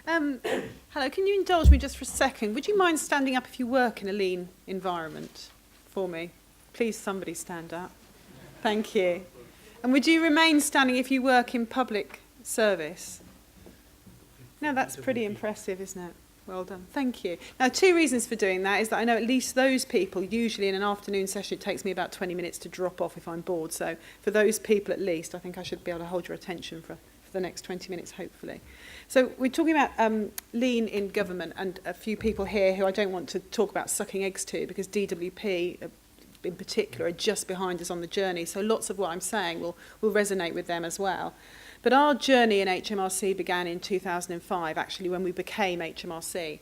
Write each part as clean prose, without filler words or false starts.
Hello, can you indulge me just for a second? Would you mind standing up if you work in a lean environment for me? Please, somebody stand up. Thank you. And would you remain standing if you work in public service? Now, that's pretty impressive, isn't it? Well done. Thank you. Now, 2 reasons for doing that is that I know at least those people, usually in an afternoon session, it takes me about 20 minutes to drop off if I'm bored. So for those people at least, I think I should be able to hold your attention for the next 20 minutes, hopefully. So we're talking about lean in government, and a few people here who I don't want to talk about sucking eggs to, because DWP in particular are just behind us on the journey. So lots of what I'm saying will resonate with them as well. But our journey in HMRC began in 2005, actually, when we became HMRC.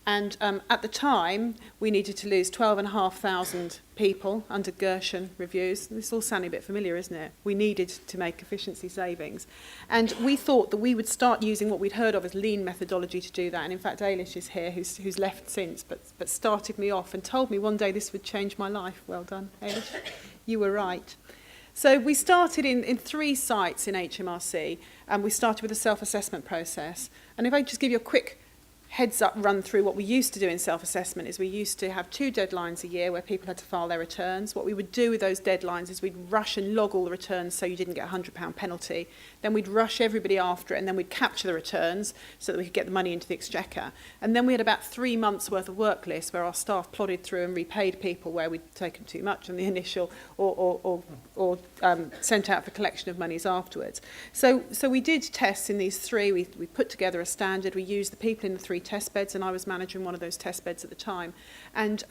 And at the time, we needed to lose 12,500 people under Gershon reviews. This is all sounding a bit familiar, isn't it? We needed to make efficiency savings. And we thought that we would start using what we'd heard of as lean methodology to do that. And in fact, Ailish is here, who's left since, but started me off and told me one day this would change my life. Well done, Ailish. You were right. So we started in 3 sites in HMRC, and we started with a self-assessment process. And if I just give you a quick heads-up run through what we used to do in self-assessment is we used to have 2 deadlines a year where people had to file their returns. What we would do with those deadlines is we'd rush and log all the returns so you didn't get a £100 penalty. Then we'd rush everybody after it, and then we'd capture the returns so that we could get the money into the exchequer. And then we had about 3 months' worth of work lists where our staff plodded through and repaid people where we'd taken too much on the initial or sent out for collection of monies afterwards. So we did tests in these 3. We put together a standard. We used the people in the 3 test beds, and I was managing one of those test beds at the time. And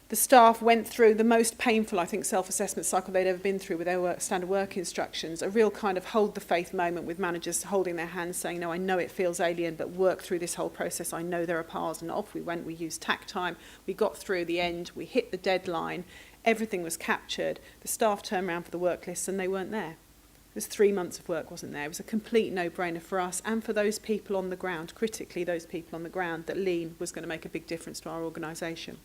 the staff went through the most painful, I think, self-assessment cycle they'd ever been through with their standard work instructions, a real kind of hold the faith moment with managers holding their hands saying, no, I know it feels alien, but work through this whole process. I know there are paths. And off we went. We used tack time. We got through the end. We hit the deadline. Everything was captured. The staff turned around for the work lists and they weren't there. It was 3 months of work wasn't there. It was a complete no-brainer for us and for those people on the ground, critically those people on the ground, that lean was going to make a big difference to our organisation.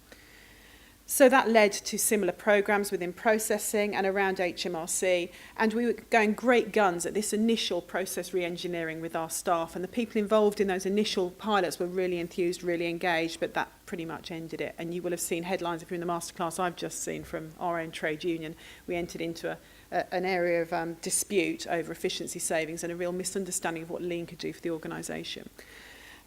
So that led to similar programmes within processing and around HMRC, and we were going great guns at this initial process re-engineering with our staff, and the people involved in those initial pilots were really enthused, really engaged, but that pretty much ended it. And you will have seen headlines if you're in the masterclass I've just seen from our own trade union. We entered into an area of dispute over efficiency savings and a real misunderstanding of what lean could do for the organisation.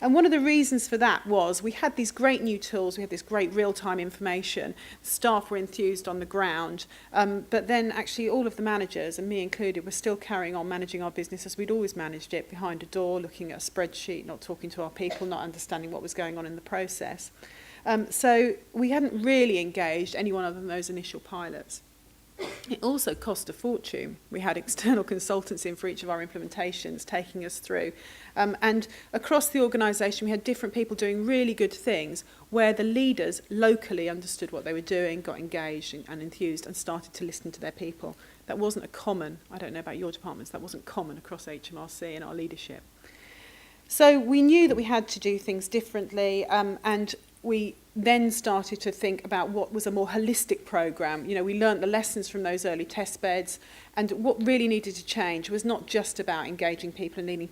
And one of the reasons for that was we had these great new tools, we had this great real-time information, staff were enthused on the ground, but then actually all of the managers, and me included, were still carrying on managing our business as we'd always managed it, behind a door, looking at a spreadsheet, not talking to our people, not understanding what was going on in the process. So we hadn't really engaged anyone other than those initial pilots. It also cost a fortune. We had external consultants in for each of our implementations, taking us through. And across the organisation, we had different people doing really good things where the leaders locally understood what they were doing, got engaged and enthused, and started to listen to their people. That wasn't a common, I don't know about your departments, that wasn't common across HMRC and our leadership. So we knew that we had to do things differently, and we then started to think about what was a more holistic programme. You know, we learnt the lessons from those early test beds, and what really needed to change was not just about engaging people and leading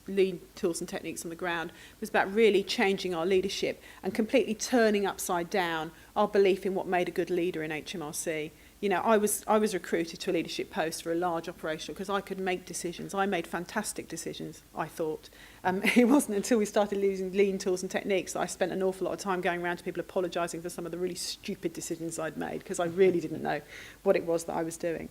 lean tools and techniques on the ground. It was about really changing our leadership and completely turning upside down our belief in what made a good leader in HMRC. You know, I was recruited to a leadership post for a large operation because I could make decisions. I made fantastic decisions, I thought. It wasn't until we started using lean tools and techniques that I spent an awful lot of time going around to people apologising for some of the really stupid decisions I'd made because I really didn't know what it was that I was doing.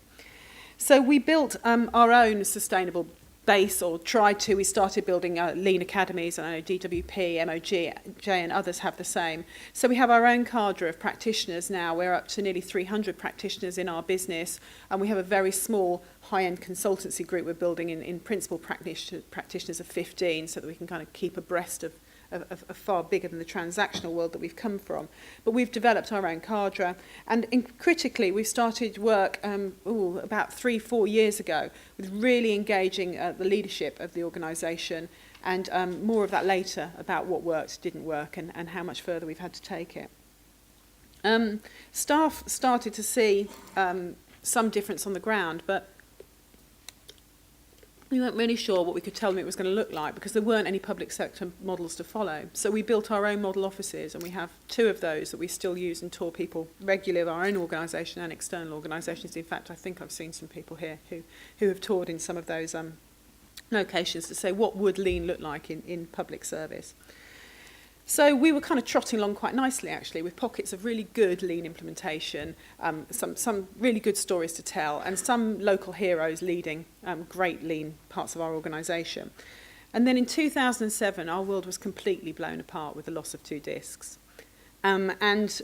So we built our own sustainable base, or tried to. We started building lean academies, and I know DWP, MOJ and others have the same. So we have our own cadre of practitioners now. We're up to nearly 300 practitioners in our business, and we have a very small high-end consultancy group we're building in principal practitioners of 15, so that we can kind of keep abreast of far bigger than the transactional world that we've come from. But we've developed our own cadre, and critically we've started work about 3-4 years ago with really engaging the leadership of the organisation, and more of that later about what worked, didn't work, and how much further we've had to take it. Staff started to see some difference on the ground, but we weren't really sure what we could tell them it was going to look like because there weren't any public sector models to follow. So we built our own model offices, and we have 2 of those that we still use and tour people regularly of our own organisation and external organisations. In fact, I think I've seen some people here who have toured in some of those locations to say what would lean look like in public service. So we were kind of trotting along quite nicely, actually, with pockets of really good lean implementation, some really good stories to tell, and some local heroes leading great lean parts of our organisation. And then in 2007, our world was completely blown apart with the loss of 2 discs. And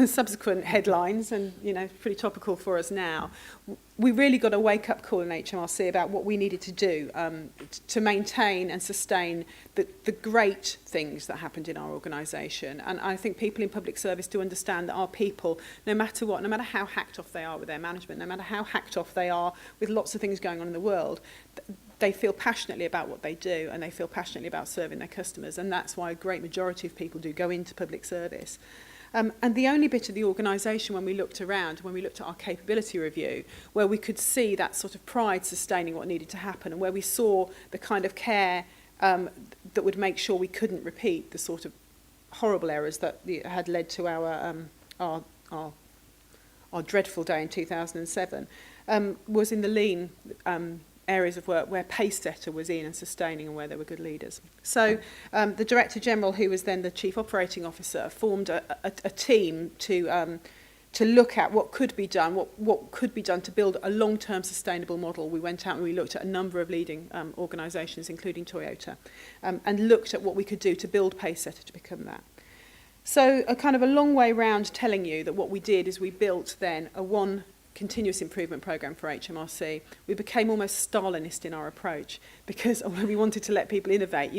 subsequent headlines, and pretty topical for us now, we really got a wake-up call in HMRC about what we needed to do to maintain and sustain the great things that happened in our organisation. And I think people in public service do understand that our people, no matter what, no matter how hacked off they are with their management, no matter how hacked off they are with lots of things going on in the world, they feel passionately about what they do, and they feel passionately about serving their customers, and that's why a great majority of people do go into public service. And the only bit of the organisation when we looked around, when we looked at our capability review, where we could see that sort of pride sustaining what needed to happen, and where we saw the kind of care that would make sure we couldn't repeat the sort of horrible errors that had led to our dreadful day in 2007, was in the lean areas of work where Pacesetter was in and sustaining, and where there were good leaders. So the Director General, who was then the Chief Operating Officer, formed a team to look at what could be done, what could be done to build a long-term sustainable model. We went out and we looked at a number of leading organisations, including Toyota, and looked at what we could do to build Pacesetter to become that. So a kind of a long way round telling you that what we did is we built then a continuous improvement programme for HMRC. We became almost Stalinist in our approach, because although we wanted to let people innovate,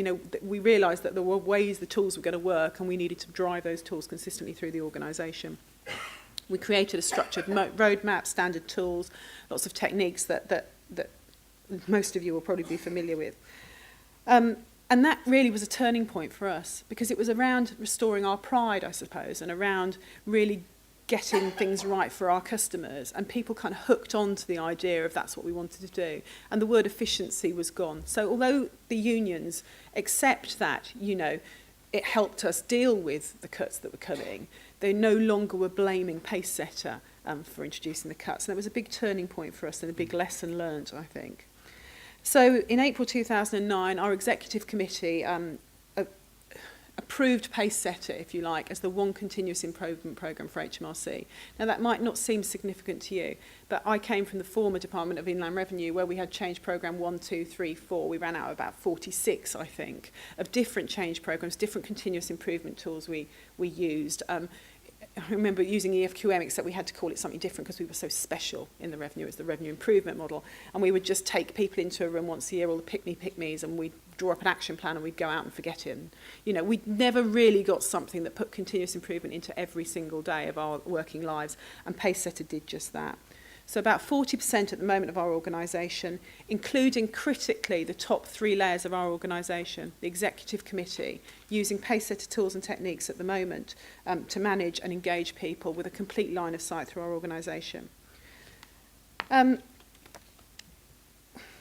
we realised that there were ways the tools were going to work, and we needed to drive those tools consistently through the organisation. We created a structured roadmap, standard tools, lots of techniques that most of you will probably be familiar with. And that really was a turning point for us, because it was around restoring our pride, I suppose, and around really getting things right for our customers, and people kind of hooked on to the idea of that's what we wanted to do, and the word efficiency was gone. So although the unions accept that, it helped us deal with the cuts that were coming, they no longer were blaming Pacesetter for introducing the cuts, and that was a big turning point for us and a big lesson learned, I think. So in April 2009, our executive committee approved Pacesetter, if you like, as the one continuous improvement programme for HMRC. Now, that might not seem significant to you, but I came from the former Department of Inland Revenue, where we had change programme 1, 2, 3, 4. We ran out of about 46, I think, of different change programmes, different continuous improvement tools we used. I remember using EFQM, except we had to call it something different because we were so special in the revenue. It's the revenue improvement model. And we would just take people into a room once a year, all the pick-me-pick-me's, and we'd draw up an action plan and we'd go out and forget it. And, we'd never really got something that put continuous improvement into every single day of our working lives, and Pacesetter did just that. So about 40% at the moment of our organisation, including critically the top 3 layers of our organisation, the executive committee, using Pacesetter tools and techniques at the moment to manage and engage people with a complete line of sight through our organisation.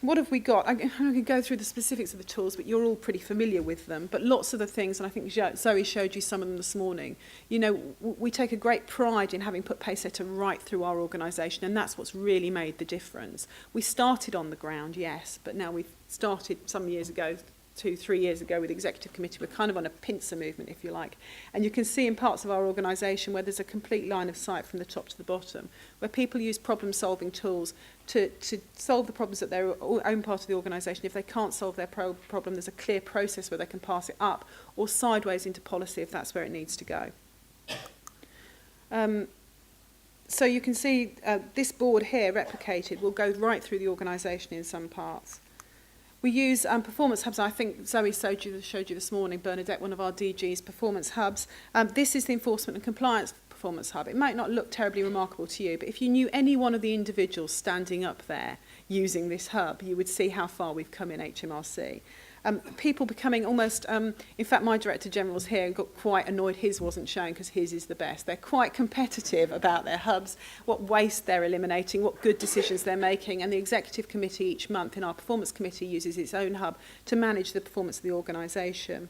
What have we got? I can go through the specifics of the tools, but you're all pretty familiar with them. But lots of the things, and I think Zoe showed you some of them this morning, we take a great pride in having put Pacesetter right through our organisation, and that's what's really made the difference. We started on the ground, yes, but now we've started some years ago, 2-3 years ago with the executive committee. We're kind of on a pincer movement, if you like. And you can see in parts of our organisation where there's a complete line of sight from the top to the bottom, where people use problem-solving tools to solve the problems at their own part of the organisation. If they can't solve their problem, there's a clear process where they can pass it up or sideways into policy if that's where it needs to go. So you can see this board here, replicated, will go right through the organisation in some parts. We use performance hubs. I think Zoe showed you this morning, Bernadette, one of our DG's performance hubs. This is the enforcement and compliance performance hub. It might not look terribly remarkable to you, but if you knew any one of the individuals standing up there, using this hub, you would see how far we've come in HMRC. People becoming almost, in fact, my Director General's here and got quite annoyed his wasn't shown because his is the best. They're quite competitive about their hubs, what waste they're eliminating, what good decisions they're making, and the Executive Committee each month in our Performance Committee uses its own hub to manage the performance of the organisation.